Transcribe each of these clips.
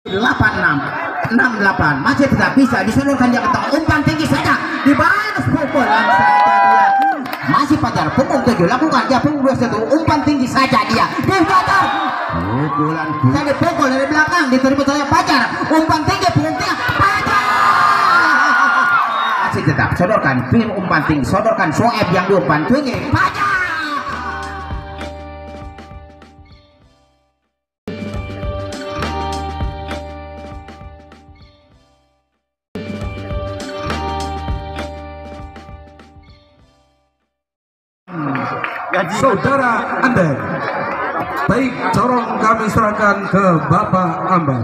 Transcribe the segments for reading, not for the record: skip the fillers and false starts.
86 masih tidak bisa disodorkan dia ke tengah, umpan tinggi saja dibalas pukulan saja dia, masih Fajar pukul 7 lakukan dia pukul 21 umpan tinggi saja dia dibatal pukulan bisa dipukul dari belakang diterima oleh Fajar, umpan tinggi pukul tengah Fajar masih tetap sodorkan film umpan tinggi, sodorkan Soeb yang diumpan tinggi Fajar. Saudara Anda, baik corong kami serahkan ke Bapak Amban.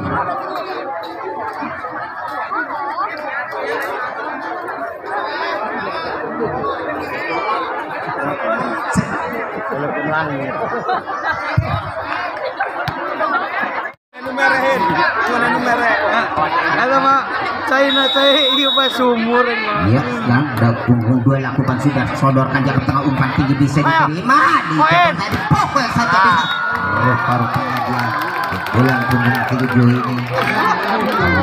Numerahin, mana numerah? Ada mak, China iya pas sumur ini. Ya, yang punggung 2 lakukan sudah sodorkan dia ke tengah umpan tinggi bisa diterima, dipukul saja bisa. Paruhnya dia bulan punggung 7 ini.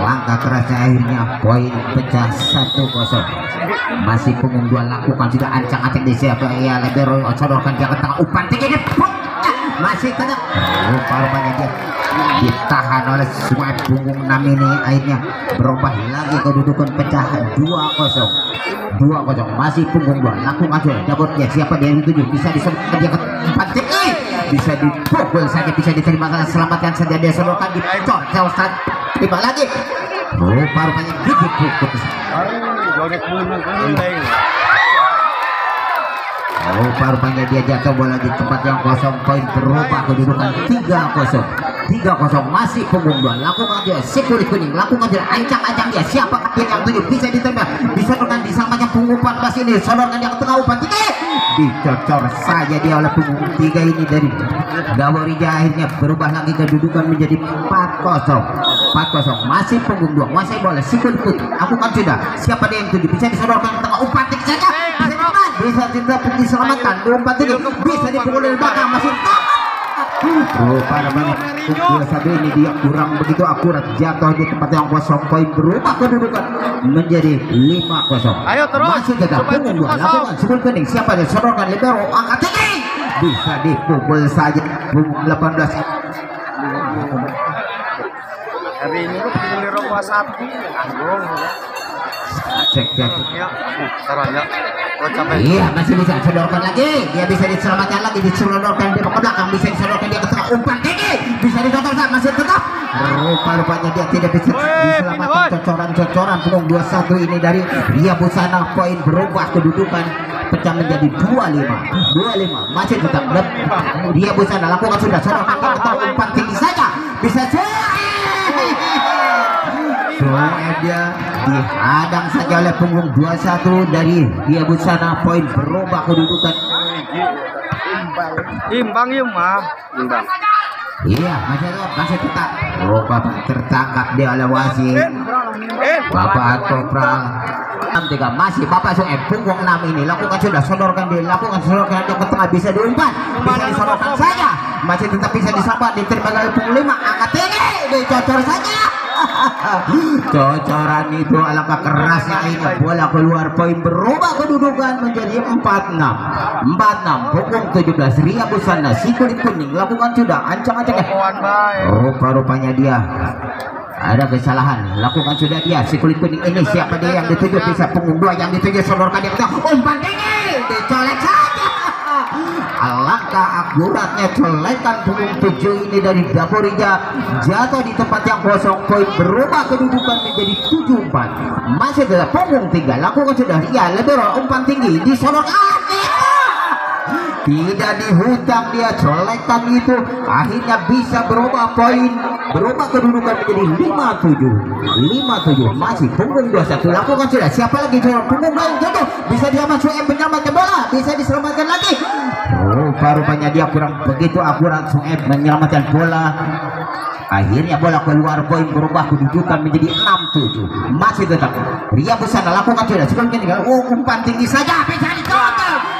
Langkah kerasnya akhirnya poin pecah 1-0. Masih punggung 2 lakukan sudah ancang-ancang di siapa ya Lebero sodorkan dia ke tengah umpan tinggi masih tetap paruhnya dia ditahan oleh semua punggung 6 ini, akhirnya berubah lagi kedudukan pecahan 2-0 masih punggung 2 lakukan sudah dapat ya siapa dia yang 7 bisa disodorkan dia ke umpan tinggi bisa dipukul saja bisa diterima selamatkan saja dia sodorkan dicor Ustaz tiba lagi paruhnya gigit pukul paruhnya dia jatuh bola di tempat yang kosong, poin berubah kedudukan 3-0 masih punggung 2 lakukan dia sekurit kuning lakukan dia ancang-ancang dia siapa kapten yang 7 bisa diterima disodorkan disamakan punggung 14 ini sodorkan dia ke tengah umpan tinggi dicocor saja dia oleh punggung 3 ini dari Daworija, akhirnya berubah lagi kedudukan menjadi 4-0 masih punggung 2 masih bola sekurit kuning lakukan sudah siapa dia yang 7 bisa disodorkan ke tengah umpan tinggi saja bisa tidak diselamatkan umpan tinggi bisa dipukul dari belakang masih pada banget pukul satu ini dia kurang begitu akurat jatuh di tempat yang kosong, poin berubah kedudukan menjadi 5-0. Ayo terus masih tetap punggung 2 lakukan sebelum kuning siapa yang sodorkan Libero angkat tinggi bisa dipukul saja punggung 18 hari ini lu pilih rokok sapi anggung cek ya caranya iya masih bisa sodorkan lagi dia bisa diselamatkan lagi disodorkan dia ke belakang bisa disodorkan dia ke tengah umpan tinggi bisa ditotor masih tetap rupa-rupanya dia tidak bisa diselamatkan cocoran punggung 21 ini dari Ria Busana, poin berubah kedudukan pecah menjadi 25 masih tetap Ria Busana lakukan sudah sodorkan dia ke tengah umpan tinggi saja bisa dia dihadang saja oleh punggung 21 dari Ria Busana, poin berubah kedudukan imbang iya masih tetap Bapak tertangkap dia oleh wasit Bapak Topral 3 masih Bapak Soeb punggung 6 ini lakukan sudah sodorkan dia ke tengah bisa diumpan bisa disodorkan saja masih tetap bisa disabak diterima oleh punggung 5 angkat tinggi dicocor saja cocoran itu alangkah kerasnya ini bola keluar poin berubah kedudukan menjadi 4-6 punggung 17 Ria Busana si kulit kuning lakukan sudah ancang-ancang rupa-rupanya dia ada kesalahan lakukan sudah dia si kulit kuning ini siapa dia yang dituju bisa punggung 2 yang dituju sodorkan dia umpan tinggi dicolek saja alangkah akuratnya colekan punggung 7 ini dari Daworija jatuh di tempat yang kosong, poin berubah kedudukan menjadi 7-4 masih tetap punggung 3 lakukan sudah ya Lebero umpan tinggi disodorkan tidak dihutang dia colekan itu akhirnya bisa berubah poin berubah kedudukan menjadi 5-7 masih punggung 21 lakukan sudah siapa lagi punggung 2 jatuh bisa dia masuk menyelamatkan bola bisa diselamatkan lagi rupa-rupanya dia kurang begitu akurat Soeb menyelamatkan bola akhirnya bola keluar poin berubah kedudukan menjadi 6-7 masih tetap Ria Busana lakukan sudah sebelum ini umpan tinggi saja bisa ditotal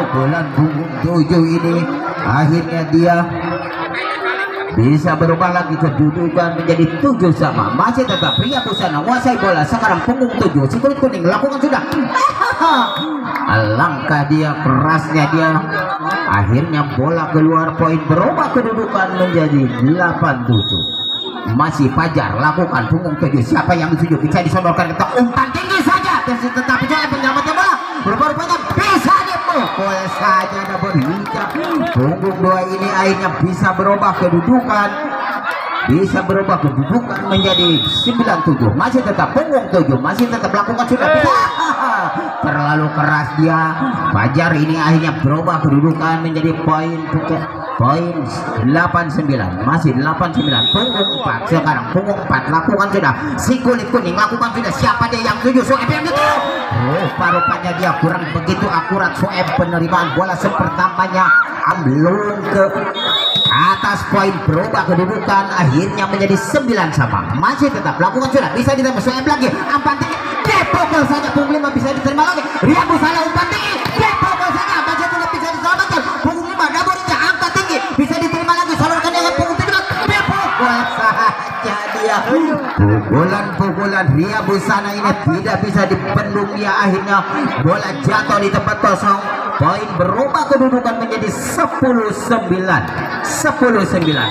bulan punggung 7 ini akhirnya dia bisa berubah lagi kedudukan menjadi 7 sama. Masih tetap Pria Busana menguasai bola. Sekarang punggung 7 si kulit kuning lakukan sudah. Alangkah dia kerasnya dia. Akhirnya bola keluar, poin berubah kedudukan menjadi 8-7. Masih Fajar lakukan punggung 7. Siapa yang dituju bisa disodorkan ke umpan tinggi saja. Tetapi jangan penyelamatnya bola. Rupa-rupanya bisa dipukul saja double hijab. Punggung 2 ini akhirnya bisa berubah kedudukan. Bisa berubah kedudukan menjadi 9-7. Masih tetap punggung 7. Masih tetap lakukan sudah bisa. Terlalu keras dia. Fajar ini akhirnya berubah kedudukan menjadi poin 8-9. Masih 8-9. Punggung 4. Sekarang punggung 4 lakukan sudah. Si kulit kuning lakukan sudah. Siapa dia yang tuju? Soeb yang itu. Rupa-rupanya dia kurang begitu akurat. Soeb penerimaan bola sepertamanya amblung ke atas, poin berubah kedudukan akhirnya menjadi 9 sama. Masih tetap lakukan sudah. Bisa ditembak Soeb lagi. Umpan tinggi. Dipukul saja. Punggung 5 bisa diterima lagi. Ria Busana umpan tinggi. Dipukul saja. Masih tetap bisa diselamatkan. Punggung 5 Daborija angkat tinggi. Bisa diterima lagi. Salurkan dengan punggung 7. Dipukul saja dia. Pukulan Ria Busana ini tidak bisa dibendung dia. Akhirnya bola jatuh di tempat kosong. Poin berubah kedudukan menjadi 10-9.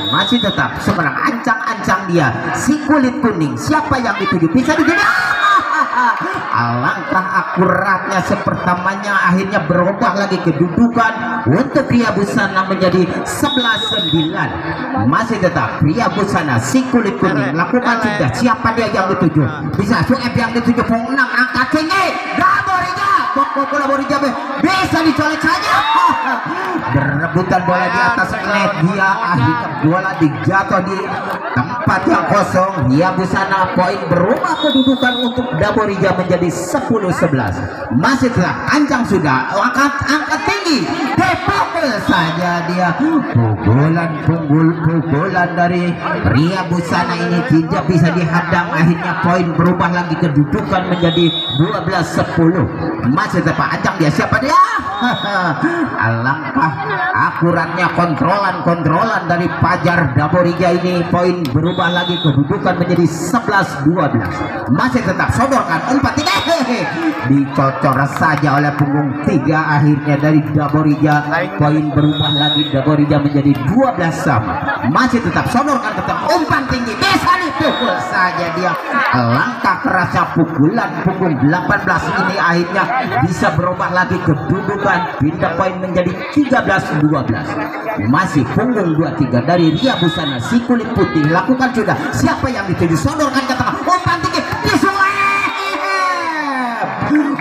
Masih tetap sekarang ancang-ancang dia. Si kulit kuning siapa yang dituju bisa diterima. Alangkah akuratnya sepertamanya akhirnya berubah lagi kedudukan untuk Ria Busana menjadi 11-9. Masih tetap Ria Busana si kulit kuning lakukan sudah. Siapa dia yang dituju? Bisa Soeb yang dituju punggung 6 angkat tinggi. Daborija bola Borija bisa dicolek saja. Berebutan bola di atas net dia. Akhirnya bola dijatuh di tempat yang kosong. Ria Busana poin berubah kedudukan untuk Daborija menjadi 10-11. Masih tetap ancang sudah. Angkat tinggi. Dipukul saja dia. Pukulan dari Ria Busana ini tidak bisa dihadang. Akhirnya poin berubah lagi kedudukan menjadi 12-10. Masih tetap ancang dia. Siapa dia? Alangkah akuratnya kontrolan dari Fajar Daborija ini. Poin berubah lagi kedudukan menjadi 11-12. Masih tetap sodorkan umpan tinggi. Dicocor saja oleh punggung 3 akhirnya dari Daborija. Poin berubah lagi Daborija menjadi 12 sama. Masih tetap sodorkan ke umpan tinggi. Bisa dipukul saja dia. Alangkah kerasnya pukulan punggung 18 ini akhirnya bisa berubah lagi kedudukan. Pindah poin menjadi 13-12. Masih punggung 23 dari Ria Busana si kulit putih lakukan sudah. Siapa yang dituju sodorkan ke tengah umpan tinggi di Soeb.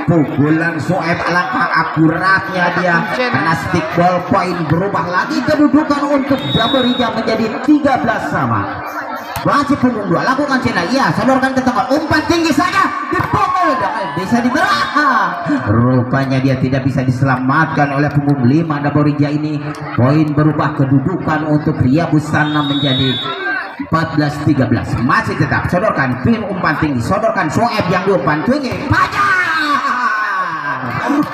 Pukulan Soeb alangkah akuratnya dia. Kena stick ball, poin berubah lagi kedudukan untuk Daborija menjadi 13 sama. Masih punggung 2 lakukan Cina. Iya sodorkan ke tengah umpan tinggi saja. Dipukul bisa diberah. Rupanya dia tidak bisa diselamatkan oleh punggung 5 Daborija ini. Poin berubah kedudukan untuk Ria Busana menjadi 14-13. Masih tetap sodorkan pin umpan tinggi. Sodorkan Soeb yang diumpan tinggi.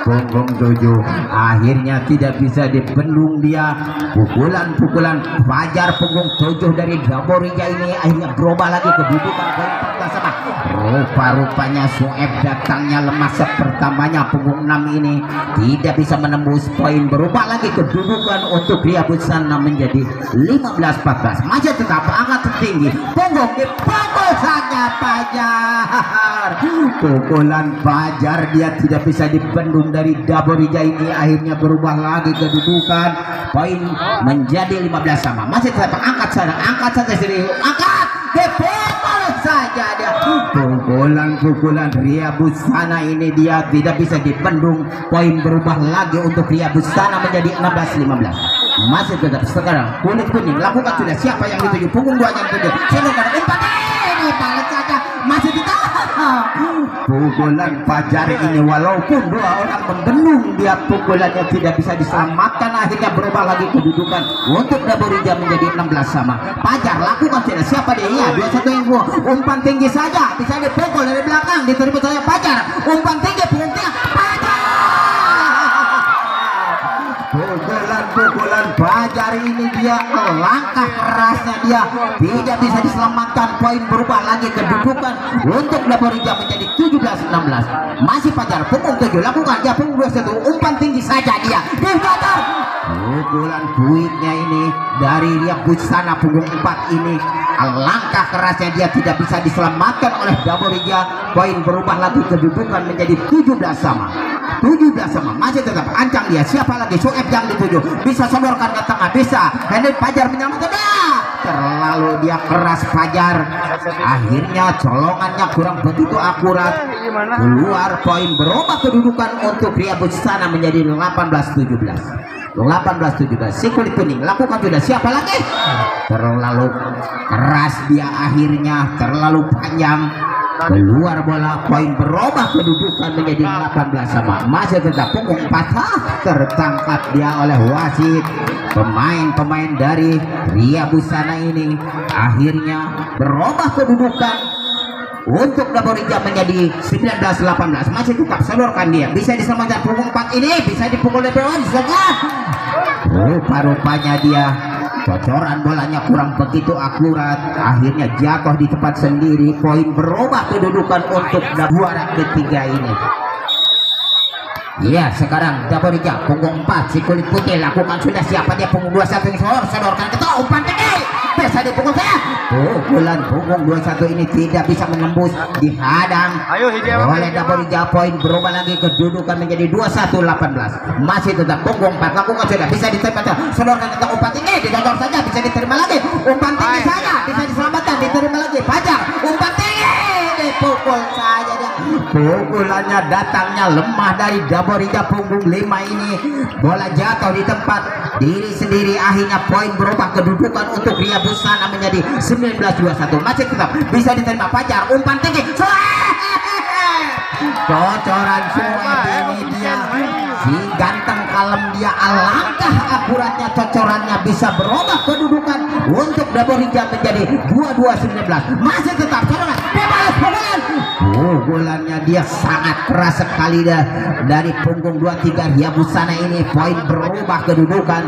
Punggung 7 akhirnya tidak bisa dibendung dia. Pukulan Fajar punggung 7 dari Daborija ini akhirnya berubah lagi kedudukan poin 14 sama. Rupa-rupanya Soeb datangnya lemah sepertamanya. Punggung 6 ini tidak bisa menembus. Poin berubah lagi kedudukan untuk Ria Busana menjadi 15-14. Masih tetap angkat tinggi. Punggung dipukul saja Fajar. Pukulan Fajar dia tidak bisa dibendung dari Daborija ini akhirnya berubah lagi kedudukan. Poin menjadi 15 sama. Masih tetap angkat saja sendiri. Angkat dipukul saja dia. Pukulan Ria Busana ini dia tidak bisa dibendung. Poin berubah lagi untuk Ria Busana menjadi 16-15. Masih tetap sekarang kulit kuning lakukan sudah. Siapa yang dituju? Punggung 2 yang dituju. Silakan umpan ini balas saja. Masih tidak. Pukulan Fajar ini walaupun 2 orang membendung dia, pukulannya tidak bisa diselamatkan. Akhirnya berubah lagi kedudukan untuk Daborija menjadi 16 sama. Fajar lakukan sudah. Siapa dia? Ya 21 yang umpan tinggi saja bisa dipukul dari belakang. Diterima oleh Fajar. Umpan tinggi punggung 3 Fajar. Pukulan Fajar Fajar ini dia langkah kerasnya dia tidak bisa diselamatkan. Poin berubah lagi kedudukan untuk Daborija menjadi 17-16. Masih Fajar punggung 7 lakukan dia punggung 21 umpan tinggi saja dia di Fajar. Pukulan buitnya ini dari Ria Busana punggung 4 ini langkah kerasnya dia tidak bisa diselamatkan oleh Daborija. Poin berubah lagi kedudukan menjadi 17 sama. Masih tetap ancang dia. Siapa lagi? Soeb yang dituju bisa sodorkan ke tengah, bisa Henry Fajar menyelamatkan dia. Terlalu dia keras Fajar, akhirnya colongannya kurang begitu akurat keluar. Poin berubah kedudukan untuk Ria Busana menjadi 18-17. Si kulit kuning lakukan sudah. Siapa lagi? Terlalu keras dia, akhirnya terlalu panjang keluar bola. Poin berubah kedudukan menjadi 18 sama. Masih tetap punggung 4 tertangkap dia oleh wasit. Pemain-pemain dari Ria Busana ini akhirnya berubah kedudukan untuk Daborija menjadi 19-18. Masih tetap sodorkan dia, bisa diselamatkan punggung 4 ini, bisa dipukul dari bawah. Rupa-rupanya dia cocoran bolanya kurang begitu akurat, akhirnya jatuh di tempat sendiri. Poin berubah kedudukan untuk juara ketiga ini. Ya, sekarang Daborija punggung 4 si kulit putih lakukan sudah. Siapa dia? Punggung 21 yang sodorkan ke tengah umpan tinggi, bisa dipukul saya. Pukulan punggung 21 ini tidak bisa menembus, dihadang oleh Daborija. Poin berubah lagi kedudukan menjadi 21-18. Masih tetap punggung 4 lakukan sudah, bisa diterima, sodorkan ke tengah umpan tinggi, didorong saja, bisa diterima lagi umpan tinggi saja, bisa diselamatkan, diterima lagi Fajar umpan tinggi, dipukul saja dia. Pukulannya datangnya lemah dari Daborija punggung 5 ini. Bola jatuh di tempat diri sendiri, akhirnya poin berubah kedudukan untuk Ria Busana menjadi 19-21. Masih tetap bisa diterima Fajar umpan tinggi, cocoran Sueb ini dia si ganteng kalem dia, alangkah akuratnya cocorannya bisa berubah kedudukan untuk Daborija menjadi 22-19. Masih tetap cocoran bebas pukulan. Pukulannya dia sangat keras sekali dari punggung 23 Ria Busana ini. Poin berubah kedudukan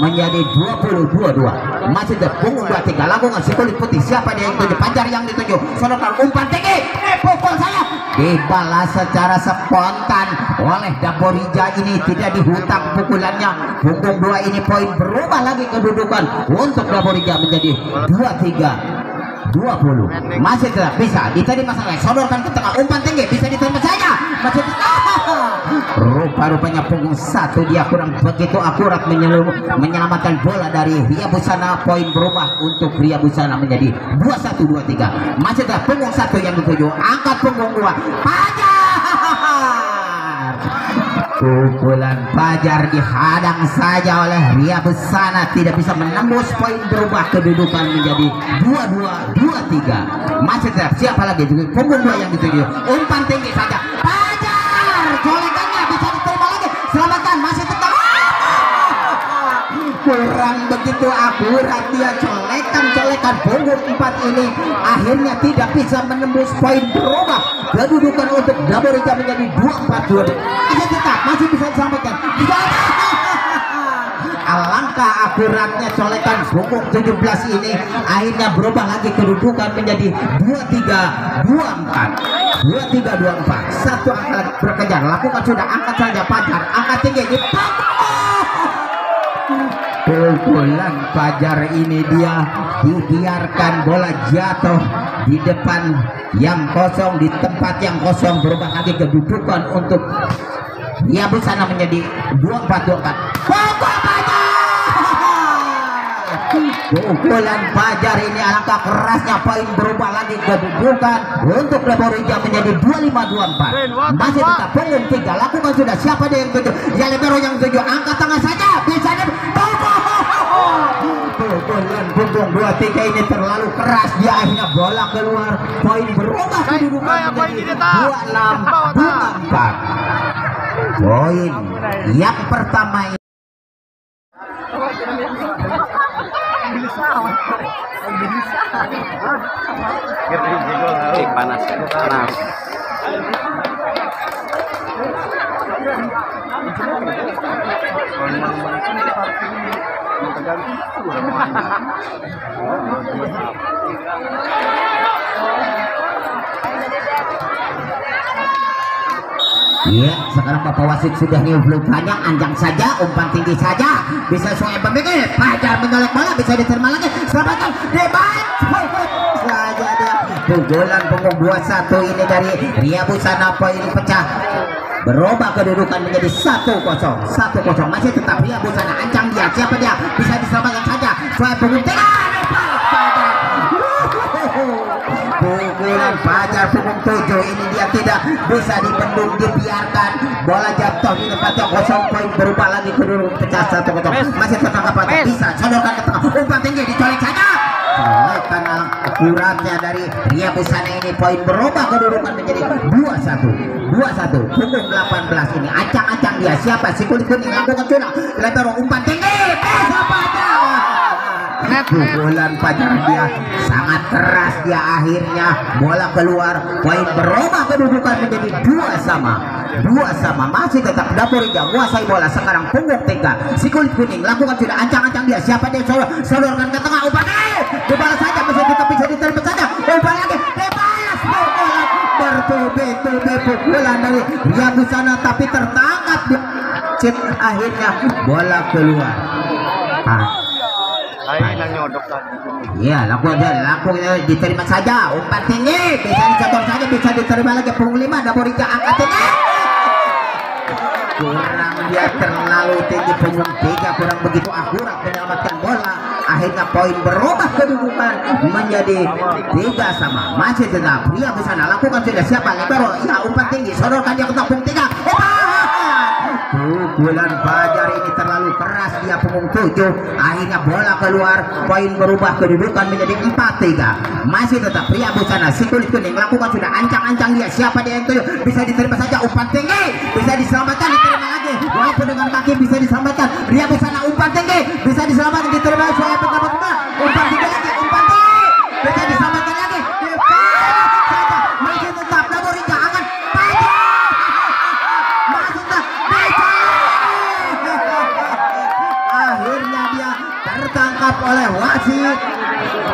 menjadi 20-22. Masih tetap punggung 23 lakukan si kulit putih. Siapa dia yang dituju? Fajar yang dituju, sodorkan umpan tinggi, pukul saya, dibalas secara spontan oleh Daborija ini, tidak dihutang pukulannya. Punggung 2 ini poin berubah lagi kedudukan untuk Daborija menjadi 23-20. Masih tetap bisa diterima saja, sodorkan ke tengah umpan tinggi, bisa diterima saja. Masih tetap rupa-rupanya punggung 1 dia kurang begitu akurat menyelamatkan bola dari Ria Busana. Poin berubah untuk Ria Busana menjadi 21-23. Masih tetap punggung 1 yang dituju, angkat punggung 2 Fajar. Pukulan Fajar dihadang saja oleh Ria Busana, tidak bisa menembus. Poin berubah kedudukan menjadi 22-23. Masih tetap siapa lagi? Punggung 2 yang dituju, umpan tinggi saja Fajar, colekannya bisa diterima lagi, selamatkan. Masih tetap kurang begitu akurat dia, colekan punggung 4 ini akhirnya tidak bisa menembus. Poin berubah kedudukan untuk Daborija menjadi 24-22. Masih tetap masih bisa diselamatkan. Alangkah akuratnya colekan punggung 17 ini akhirnya berubah lagi kedudukan menjadi 23-24. 23-24. Satu angka berkejar, lakukan sudah, angkat saja Fajar, angkat tinggi di pukulan Fajar ini dia dibiarkan bola jatuh di depan yang kosong, di tempat yang kosong. Berubah lagi kedudukan untuk Ria Busana menjadi 24-24. Pukulan Fajar ini alangkah kerasnya, poin berubah lagi kedudukan untuk Daborija menjadi 25-24. Masih tetap punggung 3 lakukan sudah. Siapa dia yang tujuh? Ya libero yang tujuh, angkat tangan saja, bisa di pukulan punggung 23 ini terlalu keras, dia akhirnya bola keluar. Poin berubah kedudukan menjadi 26-24. Poin yang pertama ini panas. Iya, sekarang Bapak wasit sudah niup banyak, anjang saja, umpan tinggi saja, bisa Soeb memikir, Fajar menolak bola, bisa diterima lagi, selamatkan, debat, saja dia, pukulan punggung 21 ini dari Ria Busana, poin ini pecah, berubah kedudukan menjadi 1-0, masih tetap Ria Busana, ancang dia, siapa dia, bisa diselamatkan saja, Soeb punggung 3, pukulan Fajar punggung 7 ini dia tidak bisa dibendung, dibiarkan bola jatuh di tempatnya kosong, poin berubah lagi kedudukan pecah 1-0, masih tertangkap Fajar, bisa sodorkan ke tengah, umpan tinggi dicolek saja, colekan akuratnya dari Ria Busana ini, poin berubah kedudukan menjadi 2-1, punggung 18 ini ancang-ancang dia, siapa si kulit kuning lakukan curang, lebar umpan tinggi, bisa Fajar. Pukulan Fajar dia sangat keras, dia akhirnya bola keluar, poin berubah kedudukan menjadi 2-2, masih tetap Dapur Hijau menguasai bola. Sekarang punggung 3 si kulit kuning lakukan sudah ancang-ancang dia, siapa dia, sodorkan ke tengah, umpan dibalas saja, bisa diterima saja, umpan lagi dibalas, pukulan bertubi-tubi, pukulan dari Ria Busana tapi tertangkap di chip, akhirnya bola keluar. Iya, lakukan diterima saja, umpan tinggi, bisa dicocok saja, bisa diterima lagi, punggung 5 Dapur Hijau angkat tinggi, kurang, dia terlalu tinggi, punggung 3 kurang begitu akurat menyelamatkan bola, akhirnya poin berubah kedudukan menjadi 3-3, masih tetap Ria Busana lakukan sudah, siapa libero, ya umpan tinggi, sodorkan dia ke punggung 3, pukulan Fajar ini terlalu keras, dia punggung 7, akhirnya bola keluar, poin berubah kedudukan menjadi 4-3, masih tetap Ria Busana si kulit kuning lakukan sudah ancang-ancang dia, siapa dia yang tujuh, bisa diterima saja, umpan tinggi, bisa diselamatkan, diterima lagi, walaupun dengan kaki bisa diselamatkan, Ria Busana umpan tinggi, bisa diselamatkan, diterima saya pendapat umpan tinggi lagi, umpan tinggi, bisa diselamatkan lagi, masih tetap Dapur Hijau akan Fajar, masih tetap akhirnya dia tertangkap oleh wasit,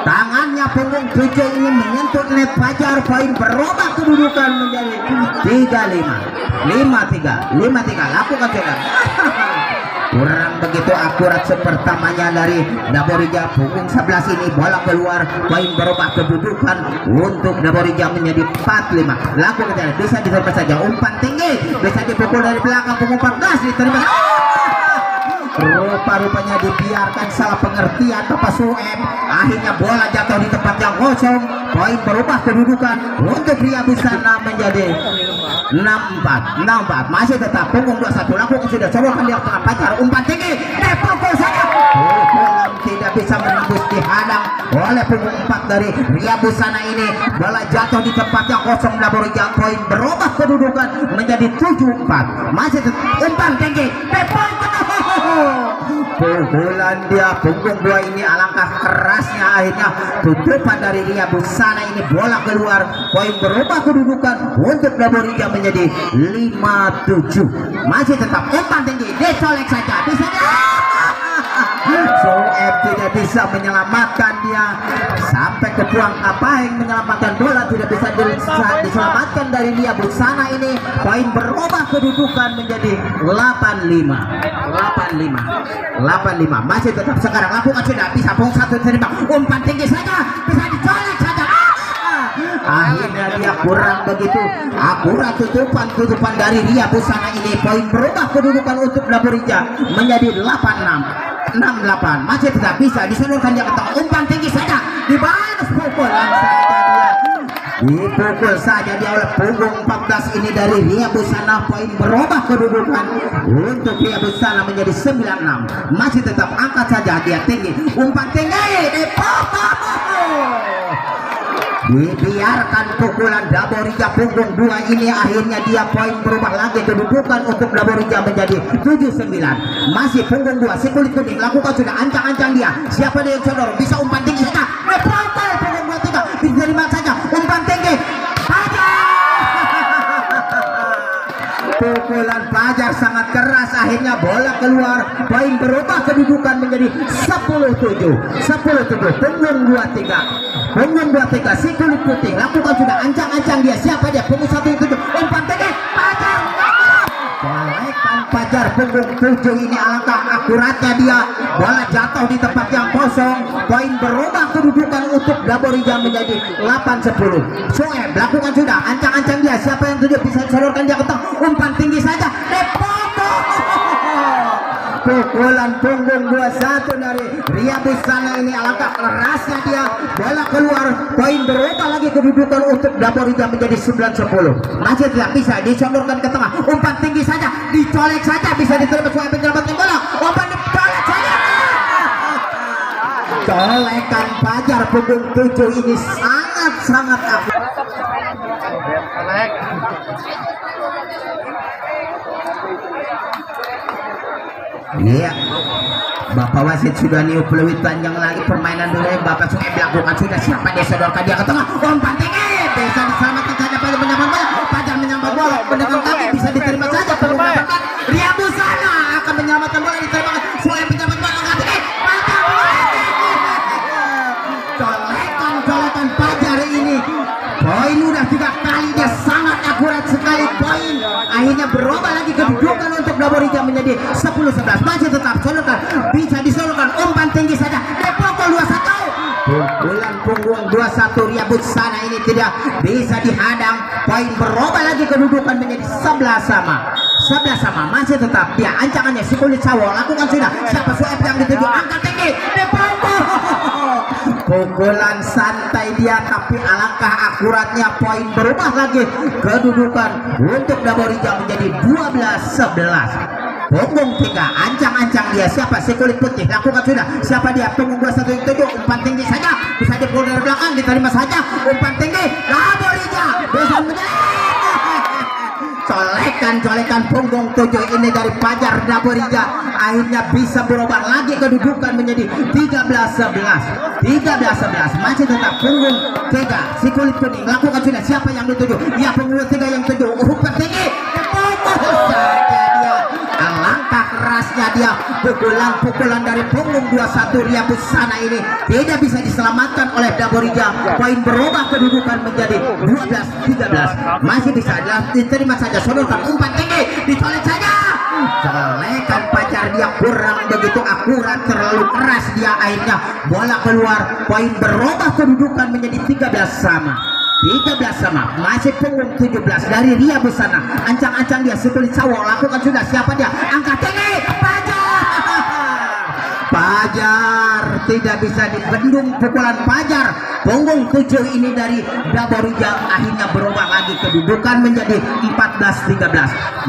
tangannya punggung 7 ini menyentuh net Fajar, poin berubah kedudukan menjadi 5-3, lakukan sudah kurang begitu akurat sepertamanya dari Dapur Hijau, punggung 11 ini bola keluar, poin berubah kedudukan untuk Dapur Hijau menjadi 4-5, lakukan saja, bisa diterima saja, umpan tinggi, bisa dipukul dari belakang, punggung 14 diterima, rupa-rupanya dibiarkan, salah pengertian Bapak Soeb, akhirnya bola jatuh di tempat yang kosong, poin berubah kedudukan untuk Ria Busana menjadi 6-4, masih tetap punggung 21, lakukan sudah, coba dia tengah Fajar, umpan tinggi, dipukul saja, pukulan tidak bisa menembus, dihadang oleh punggung 4 dari Ria Busana ini, bola jatuh di tempat yang kosong Dapur Hijau, poin berubah kedudukan menjadi 7-4, masih tetap umpan tinggi, dipukul, pukulan dia punggung 2 ini alangkah kerasnya, akhirnya tutupan dari Ria Busana ini, bola keluar, poin berubah kedudukan untuk Dapur Hijau menjadi 5-7, masih tetap umpan tinggi, dicolek saja, bisa Soeb tidak bisa menyelamatkan dia, sampai ke Puang Kapaheng menyelamatkan bola, tidak bisa diselamatkan dari Ria Busana ini, poin berubah kedudukan menjadi 8-5, masih tetap sekarang lakukan sudah, bisa punggung 1 terima, umpan tinggi saja, bisa dicolek saja, akhirnya dia kurang begitu akurat tutupan dari Ria Busana ini, poin berubah kedudukan untuk Dapur Hijau menjadi 6-8, masih tetap bisa disodorkan dia ke tengah, umpan tinggi saja, dibalas, pukulan saja dia, dipukul saja dia oleh punggung 14 ini dari Ria Busana, poin berubah kedudukan untuk Ria Busana menjadi 9-6, masih tetap angkat saja dia tinggi, umpan tinggi, dibiarkan pukulan Dapur Hijau punggung 2 ini, akhirnya dia poin berubah lagi kedudukan untuk Dapur Hijau menjadi 7-9, masih punggung 2 si kulit kuning lakukan sudah ancang-ancang dia, siapa dia yang sodor, bisa umpan tinggi saja, punggung 23 diterima saja, umpan tinggi Fajar, pukulan Fajar sangat keras, akhirnya bola keluar, poin berubah kedudukan menjadi 10-7. Punggung 23 si kulit putih lakukan sudah ancang-ancang dia, siapa dia? Punggung 17 umpan tinggi Fajar, colekan Fajar punggung 7 ini, alangkah akuratnya dia, bola jatuh di tempat yang kosong, poin berubah kedudukan untuk Daborija menjadi 8-10. Soeb lakukan sudah ancang-ancang dia, siapa yang tujuh bisa disalurkan dia ke tengah, umpan tinggi saja, pukulan punggung 21 dari Ria Busana ini, alangkah kerasnya dia, bola keluar, poin berubah lagi kedudukan untuk Daborija menjadi 9-10. Masih tidak bisa disodorkan ke tengah, umpan tinggi saja, dicolek saja, bisa diterima Soeb menyelamatkan bola, umpan dicolek saja, colekan Fajar punggung 7 ini sangat-sangat akurat. Iya, Bapak wasit sudah niup peluit panjang lagi, permainan dulu yang Bapak Soeb lakukan sudah, siapa dia sodorkan dia ke tengah, umpan tinggi bisa diselamatkan saja, Fajar menyambar bola, pendekan kaki bisa diterima saja, menyelamatkan Ria Busana akan menyelamatkan bola, diterima Soeb menyambar bola tinggi, colekan Fajar ini, poin udah 3 kali dia sangat akurat sekali, poin akhirnya berubah lagi kedudukan untuk Daborija menjadi 10-11. Masih tetap sodorkan, bisa disodorkan, umpan tinggi saja, dipukul 21. Pukulan punggung 21 Ria Busana ini tidak bisa dihadang, poin berubah lagi kedudukan menjadi 11 sama. Masih tetap dia ancangannya si kulit sawo, lakukan sudah, siapa Soeb yang dituju, angkat tinggi, dipukul. Pukulan santai dia, tapi alangkah akuratnya, poin berubah lagi kedudukan untuk Daborija menjadi 12-11. Punggung 3 ancang-ancang dia, siapa si kulit putih, lakukan sudah, siapa dia? Punggung 21 umpan tinggi saja, bisa dipukul dari belakang, diterima saja, umpan tinggi Daborija bisa menjadi colekan punggung 7 ini dari Fajar Daborija akhirnya bisa berubah lagi kedudukan menjadi 13-11. Masih tetap punggung 3 si kulit kuning, lakukan sudah, siapa yang dituju? Ya, punggung 3 yang tuju, umpan tinggi dipukul saja dia, alangkah kerasnya dia, pukulan dari punggung 21 Ria Busana ini tidak bisa diselamatkan oleh Daborija, poin berubah kedudukan menjadi 12-13. Masih bisa diterima saja, sodorkan, umpan tinggi dicolek saja, colekan Fajar dia kurang begitu akurat, terlalu keras dia, akhirnya bola keluar, poin berubah kedudukan menjadi 13 sama. Masih punggung 17 dari Ria Busana, ancang-ancang dia si kulit sawo, lakukan sudah, siapa dia? Angkat tinggi Fajar tidak bisa dibendung, pukulan Fajar punggung 7 ini dari Daborija akhirnya berubah lagi kedudukan menjadi 14-13.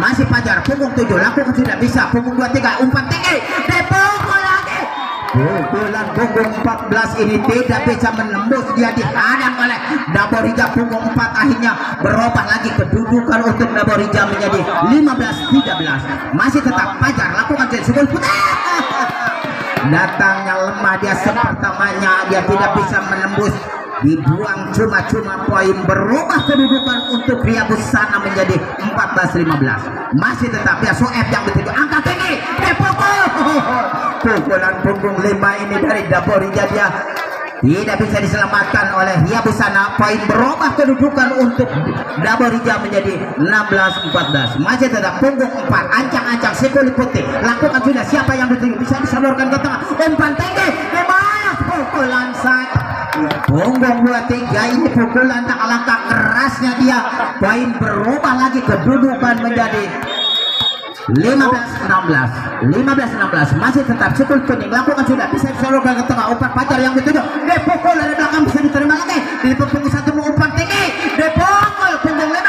Masih Fajar punggung 7, lakukan sudah, bisa punggung 23, umpan tinggi dipukul lagi, pukulan punggung 14 ini tidak bisa menembus, dia dihadang oleh Daborija punggung 4, akhirnya berubah lagi kedudukan untuk Daborija menjadi 15-13. Masih tetap Fajar, lakukan sebelum datangnya lemah dia, sepertamanya dia tidak bisa menembus, dibuang cuma-cuma, poin berubah kedudukan untuk Ria Busana menjadi 14-15. Masih tetap ya Soeb yang dituju, angkat tinggi dipukul, pukulan punggung 5 ini dari Daborija dia tidak bisa diselamatkan oleh Ria Busana, poin berubah kedudukan untuk Daborija menjadi 16-14. Masih tetap punggung 4 ancang-ancang si kulit putih, lakukan sudah, siapa yang dituju, bisa disalurkan ke tengah, umpan tinggi dibalas, pukulan saja, punggung 23 ini pukulan tak alangkah kerasnya dia, poin berubah lagi kedudukan menjadi 15-16. Masih tetap sikul kuning, lakukan sudah, bisa disalurkan ke tengah, umpan Fajar yang dituju, dipukul dari belakang, bisa diterima lagi, dipukul 1 umpan tinggi, dipukul punggung 5.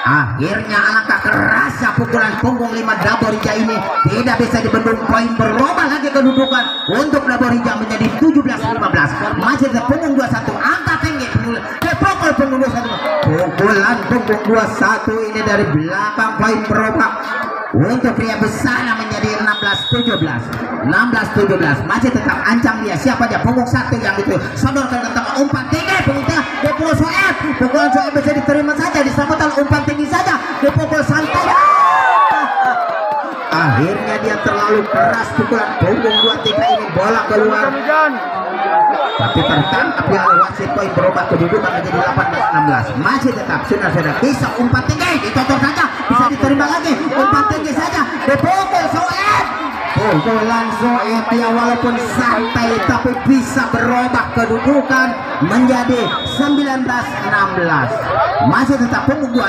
Akhirnya alangkah kerasnya pukulan punggung 5 Daborija ini tidak bisa dibendung, poin berubah lagi kedudukan untuk Daborija menjadi 17-15. Masih tetap punggung 21, angkat tinggi, dipukul punggung 21, pukulan punggung 21 ini dari belakang, poin berubah untuk Ria Busana menjadi 16-17. Masih tetap ancang dia, siapa dia? Punggung 1 yang itu sodorkan ke tengah, umpan tinggi, punggung tengah dipukul Soeb, pukulan Soeb bisa diterima saja, disambutkan umpan tinggi saja, dipukul santai, akhirnya terlalu keras pukulan punggung 23 ini, bola keluar. Tapi tertangkap ya wasit, poin berubah kedudukan menjadi 18-16. Masih tetap sudah bisa umpan tinggi, dicocok saja, bisa diterima lagi, umpan tinggi saja, dipukul Soeb. Pukulan Soeb ya walaupun santai tapi bisa berubah kedudukan menjadi 19-16. Masih tetap punggung 2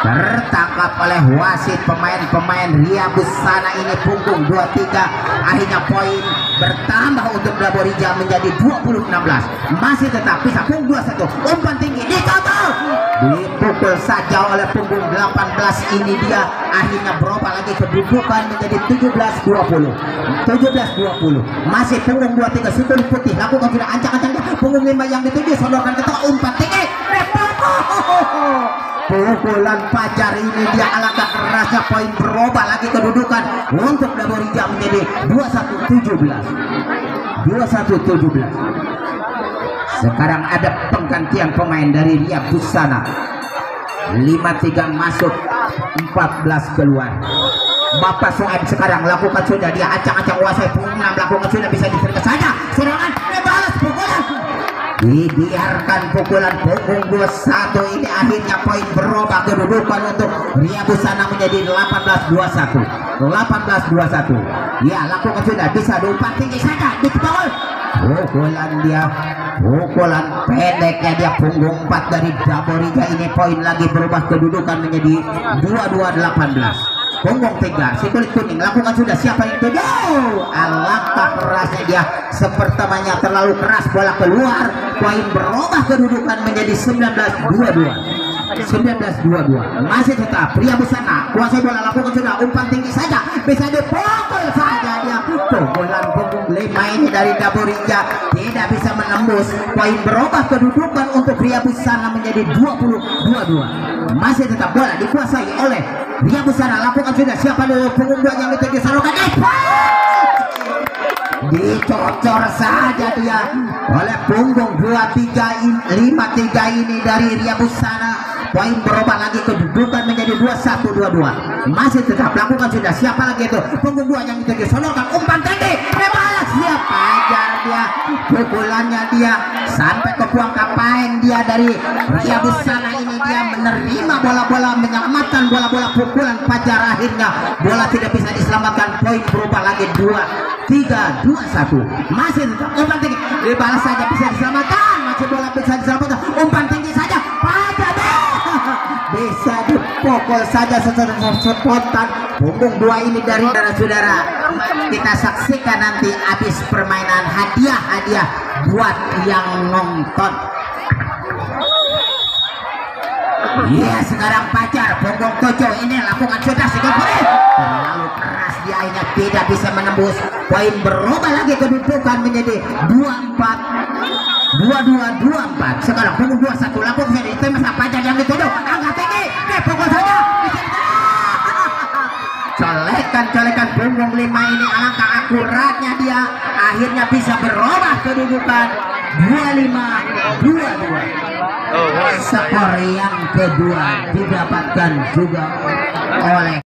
tertangkap oleh wasit pemain-pemain Ria Busana ini punggung 23. Akhirnya poin bertambah untuk Daborija menjadi 20-16. Masih tetap bisa punggung 21, umpan tinggi dicocok, dipukul saja oleh punggung 18 ini, dia akhirnya berubah lagi kedudukan menjadi 17-20. Masih punggung 23 Situl Putih lakukan sudah ancang-ancang punggung 5 yang dituju, sodorkan ke tengah, umpan tinggi, pukulan Fajar ini dia alangkah kerasnya, poin berubah lagi kedudukan untuk Daborija menjadi 21-17. Sekarang ada penggantian pemain dari Ria Busana. 53 masuk, 14 keluar. Bapak Soeb sekarang lakukan sudah, dia acang-acang wasai punggung 6 lakukan sudah, bisa diterima saja serangan, balas pukulan, dibiarkan pukulan punggung 21 ini. Akhirnya poin berubah kedudukan untuk Ria Busana menjadi 18-21. Ya lakukan sudah, bisa diumpan tinggi saja, dikebawal pukulan pendeknya dia punggung 4 dari Daborija ini, poin lagi berubah kedudukan menjadi 22-18. Punggung 3 si kulit kuning lakukan sudah, siapa yang tuju, alangkah kerasnya dia, sepertinya terlalu keras, bola keluar, poin berubah kedudukan menjadi 19-22. Masih tetap Ria Busana kuasai bola, lakukan sudah, umpan tinggi saja, bisa dipukul saja dia, pukulan punggung 5 ini dari Daborija tidak bisa menembus, poin berubah kedudukan untuk Ria Busana menjadi 20-22. Masih tetap bola dikuasai oleh Ria Busana, lakukan sudah, siapa dulu punggung 2 yang dituju, sarukan dicocor saja dia oleh punggung 53 ini dari Ria Busana, poin berubah lagi kedudukan menjadi 21-22. Masih tetap lakukan sudah, siapa lagi itu punggung 2 yang dituju, sodorkan umpan tinggi, balas dia Fajar, dia pukulannya dia sampai ke buang kapain dia dari Ria Busana ini, dia menerima bola-bola, menyelamatkan bola-bola pukulan Fajar, akhirnya bola tidak bisa diselamatkan, poin berubah lagi 23-21. Masih tetap umpan tinggi, dibalas saja, bisa diselamatkan, masih bola bisa diselamatkan, umpan tinggi saja Fajar bisa dipukul saja secara spontan. Punggung 2 ini dari saudara-saudara, kita saksikan nanti habis permainan hadiah buat yang nonton. Iya sekarang Fajar punggung 7 ini lakukan sudah, terlalu keras dia, akhirnya tidak bisa menembus, poin berubah lagi kedudukan menjadi 22-24. Sekarang punggung 21 lakukan sudah, itu masa Fajar yang dituduh, angkat tinggi, pukul saja, colekan punggung 5 ini, alangkah akuratnya dia, akhirnya bisa berubah kedudukan 25-22. Skor yang kedua didapatkan juga oleh